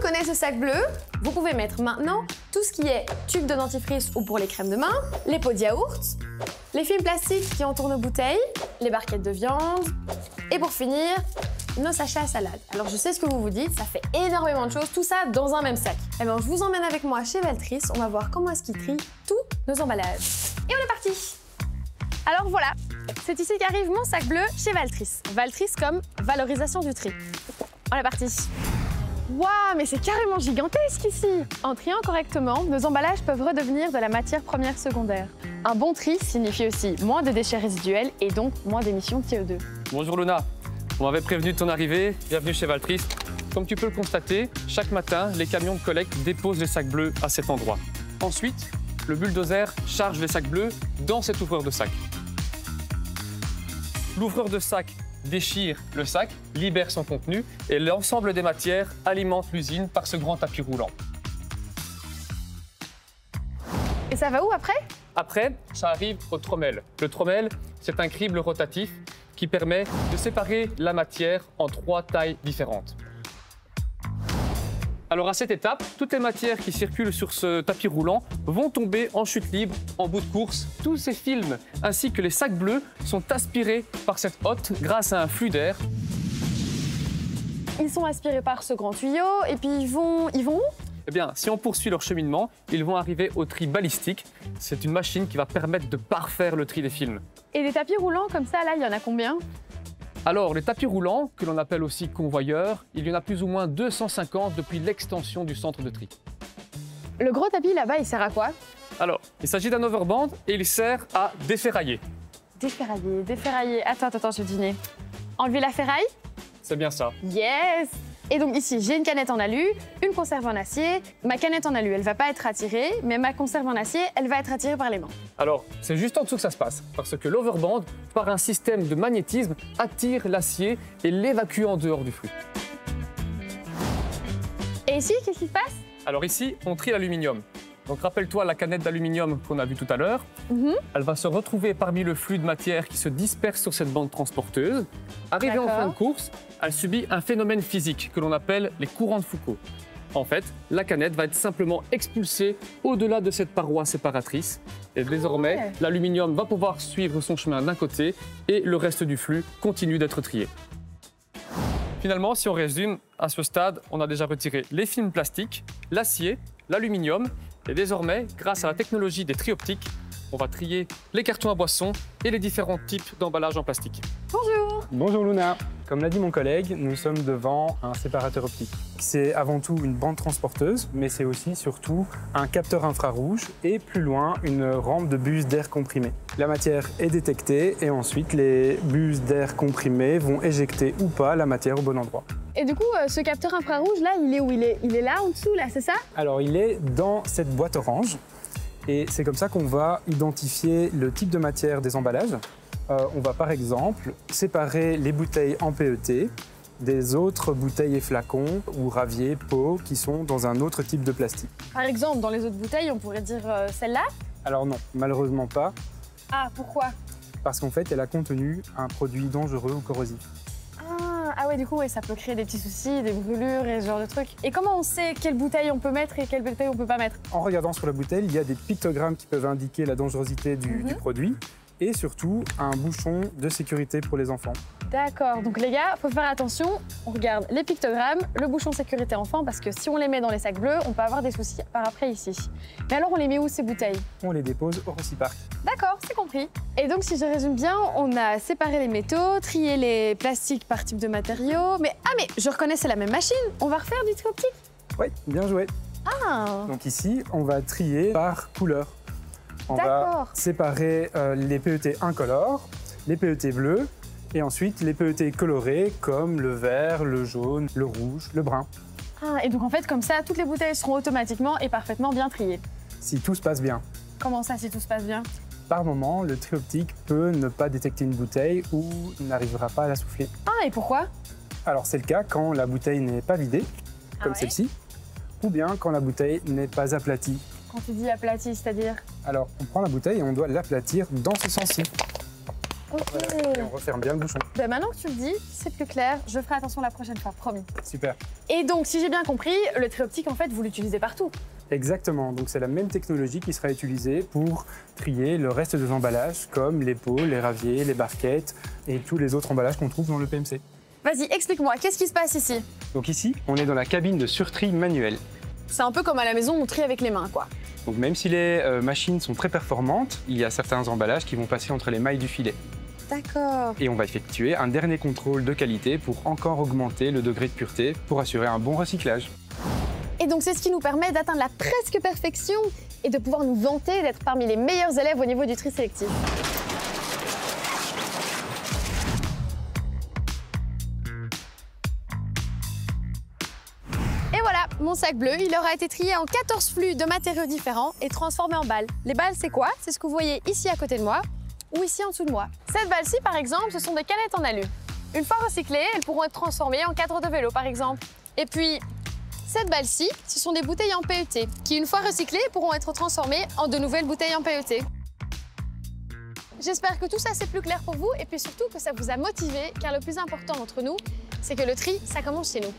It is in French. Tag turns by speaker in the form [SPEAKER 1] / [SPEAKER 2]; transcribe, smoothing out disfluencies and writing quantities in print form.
[SPEAKER 1] connaît ce sac bleu, vous pouvez mettre maintenant tout ce qui est tube de dentifrice ou pour les crèmes de main, les pots de yaourt, les films plastiques qui entourent nos bouteilles, les barquettes de viande et pour finir, nos sachets à salade. Alors je sais ce que vous vous dites, ça fait énormément de choses, tout ça dans un même sac. Eh bien je vous emmène avec moi chez Valtris, on va voir comment est-ce qu'ils trient tous nos emballages. Et on est parti! Alors voilà, c'est ici qu'arrive mon sac bleu chez Valtris. Valtris comme valorisation du tri. On est parti! Waouh, mais c'est carrément gigantesque ici! En triant correctement, nos emballages peuvent redevenir de la matière première secondaire. Un bon tri signifie aussi moins de déchets résiduels et donc moins d'émissions de CO2.
[SPEAKER 2] Bonjour Luna, on m'avait prévenu de ton arrivée, bienvenue chez Valtris. Comme tu peux le constater, chaque matin, les camions de collecte déposent les sacs bleus à cet endroit. Ensuite, le bulldozer charge les sacs bleus dans cet ouvreur de sac. L'ouvreur de sac déchire le sac, libère son contenu et l'ensemble des matières alimente l'usine par ce grand tapis roulant.
[SPEAKER 1] Et ça va où après?
[SPEAKER 2] Après, ça arrive au trommel. Le trommel, c'est un crible rotatif qui permet de séparer la matière en 3 tailles différentes. Alors à cette étape, toutes les matières qui circulent sur ce tapis roulant vont tomber en chute libre en bout de course. Tous ces films ainsi que les sacs bleus sont aspirés par cette hotte grâce à un flux d'air.
[SPEAKER 1] Ils sont aspirés par ce grand tuyau et puis ils vont où?
[SPEAKER 2] Eh bien, si on poursuit leur cheminement, ils vont arriver au tri balistique. C'est une machine qui va permettre de parfaire le tri des films.
[SPEAKER 1] Et des tapis roulants comme ça, là, il y en a combien?
[SPEAKER 2] Alors, les tapis roulants, que l'on appelle aussi convoyeurs, il y en a plus ou moins 250 depuis l'extension du centre de tri.
[SPEAKER 1] Le gros tapis là-bas, il sert à quoi?
[SPEAKER 2] Alors, il s'agit d'un overband et il sert à déferrailler.
[SPEAKER 1] Déferrailler, déferrailler. Attends, je vais deviner. Enlever la ferraille?
[SPEAKER 2] C'est bien ça.
[SPEAKER 1] Yes! Et donc ici, j'ai une canette en alu, une conserve en acier. Ma canette en alu, elle va pas être attirée, mais ma conserve en acier, elle va être attirée par les mains.
[SPEAKER 2] Alors, c'est juste en dessous que ça se passe, parce que l'overband, par un système de magnétisme, attire l'acier et l'évacue en dehors du flux.
[SPEAKER 1] Et ici, qu'est-ce qui se passe?
[SPEAKER 2] Alors ici, on trie l'aluminium. Donc rappelle-toi la canette d'aluminium qu'on a vue tout à l'heure. Elle va se retrouver parmi le flux de matière qui se disperse sur cette bande transporteuse. Arrivée en fin de course, elle subit un phénomène physique que l'on appelle les courants de Foucault. En fait, la canette va être simplement expulsée au-delà de cette paroi séparatrice. Et désormais, l'aluminium va pouvoir suivre son chemin d'un côté et le reste du flux continue d'être trié. Finalement, si on résume, à ce stade, on a déjà retiré les films plastiques, l'acier, l'aluminium. Et désormais, grâce à la technologie des tri optiques, on va trier les cartons à boissons et les différents types d'emballages en plastique.
[SPEAKER 1] Bonjour!
[SPEAKER 3] Bonjour Luna. Comme l'a dit mon collègue, nous sommes devant un séparateur optique. C'est avant tout une bande transporteuse, mais c'est aussi surtout un capteur infrarouge et plus loin, une rampe de buse d'air comprimé. La matière est détectée et ensuite les buses d'air comprimées vont éjecter ou pas la matière au bon endroit.
[SPEAKER 1] Et du coup, ce capteur infrarouge, là, il est où? Il est là, en dessous, là, c'est ça?
[SPEAKER 3] Alors, il est dans cette boîte orange. Et c'est comme ça qu'on va identifier le type de matière des emballages. On va par exemple séparer les bouteilles en PET des autres bouteilles et flacons ou raviers, pots qui sont dans un autre type de plastique.
[SPEAKER 1] Par exemple, dans les autres bouteilles, on pourrait dire celle-là?
[SPEAKER 3] Alors non, malheureusement pas,
[SPEAKER 1] Ah, pourquoi?
[SPEAKER 3] parce qu'en fait, elle a contenu un produit dangereux ou corrosif.
[SPEAKER 1] Ah ouais, du coup, ouais, ça peut créer des petits soucis, des brûlures et ce genre de trucs. Et comment on sait quelle bouteille on peut mettre et quelle bouteille on peut pas mettre?
[SPEAKER 3] En regardant sur la bouteille, il y a des pictogrammes qui peuvent indiquer la dangerosité du produit et surtout un bouchon de sécurité pour les enfants.
[SPEAKER 1] D'accord, donc les gars, faut faire attention. On regarde les pictogrammes, le bouchon sécurité enfant, parce que si on les met dans les sacs bleus, on peut avoir des soucis par après ici. Mais alors, on les met où ces bouteilles?
[SPEAKER 3] On les dépose au Reciparc.
[SPEAKER 1] D'accord, c'est compris. Et donc, si je résume bien, on a séparé les métaux, trié les plastiques par type de matériaux. Mais je reconnais, c'est la même machine. On va refaire du tri optique?
[SPEAKER 3] Oui, bien joué.
[SPEAKER 1] Ah!
[SPEAKER 3] Donc ici, on va trier par couleur. On va séparer les PET incolores, les PET bleus, et ensuite les PET colorés comme le vert, le jaune, le rouge, le brun.
[SPEAKER 1] Ah, et donc en fait, comme ça, toutes les bouteilles seront automatiquement et parfaitement bien triées.
[SPEAKER 3] Si tout se passe bien.
[SPEAKER 1] Comment ça, si tout se passe bien?
[SPEAKER 3] Par moment, le tri optique peut ne pas détecter une bouteille ou n'arrivera pas à la souffler.
[SPEAKER 1] Ah, et pourquoi?
[SPEAKER 3] Alors c'est le cas quand la bouteille n'est pas vidée, comme celle-ci, ou bien quand la bouteille n'est pas aplatie.
[SPEAKER 1] Quand tu dis aplati, c'est-à-dire?
[SPEAKER 3] Alors on prend la bouteille et on doit l'aplatir dans ce sens-ci.
[SPEAKER 1] Ok.
[SPEAKER 3] Voilà. Et on referme bien le bouchon.
[SPEAKER 1] Ben maintenant que tu le dis, c'est plus clair. Je ferai attention la prochaine fois, promis.
[SPEAKER 3] Super.
[SPEAKER 1] Et donc, si j'ai bien compris, le tri optique, en fait, vous l'utilisez partout.
[SPEAKER 3] Exactement, donc c'est la même technologie qui sera utilisée pour trier le reste des emballages comme les pots, les raviers, les barquettes et tous les autres emballages qu'on trouve dans le PMC.
[SPEAKER 1] Vas-y, explique-moi, qu'est-ce qui se passe ici?
[SPEAKER 3] Donc ici, on est dans la cabine de surtri manuel.
[SPEAKER 1] C'est un peu comme à la maison, on trie avec les mains, quoi.
[SPEAKER 3] Donc même si les machines sont très performantes, il y a certains emballages qui vont passer entre les mailles du filet.
[SPEAKER 1] D'accord.
[SPEAKER 3] Et on va effectuer un dernier contrôle de qualité pour encore augmenter le degré de pureté pour assurer un bon recyclage.
[SPEAKER 1] Et donc, c'est ce qui nous permet d'atteindre la presque perfection et de pouvoir nous vanter d'être parmi les meilleurs élèves au niveau du tri sélectif. Et voilà, mon sac bleu, il aura été trié en 14 flux de matériaux différents et transformé en balles. Les balles, c'est quoi? C'est ce que vous voyez ici à côté de moi ou ici en dessous de moi. Cette balle-ci, par exemple, ce sont des canettes en alu. Une fois recyclées, elles pourront être transformées en cadre de vélo, par exemple. Et puis, cette balle-ci, ce sont des bouteilles en PET qui, une fois recyclées, pourront être transformées en de nouvelles bouteilles en PET. J'espère que tout ça c'est plus clair pour vous et puis surtout que ça vous a motivé car le plus important entre nous, c'est que le tri, ça commence chez nous.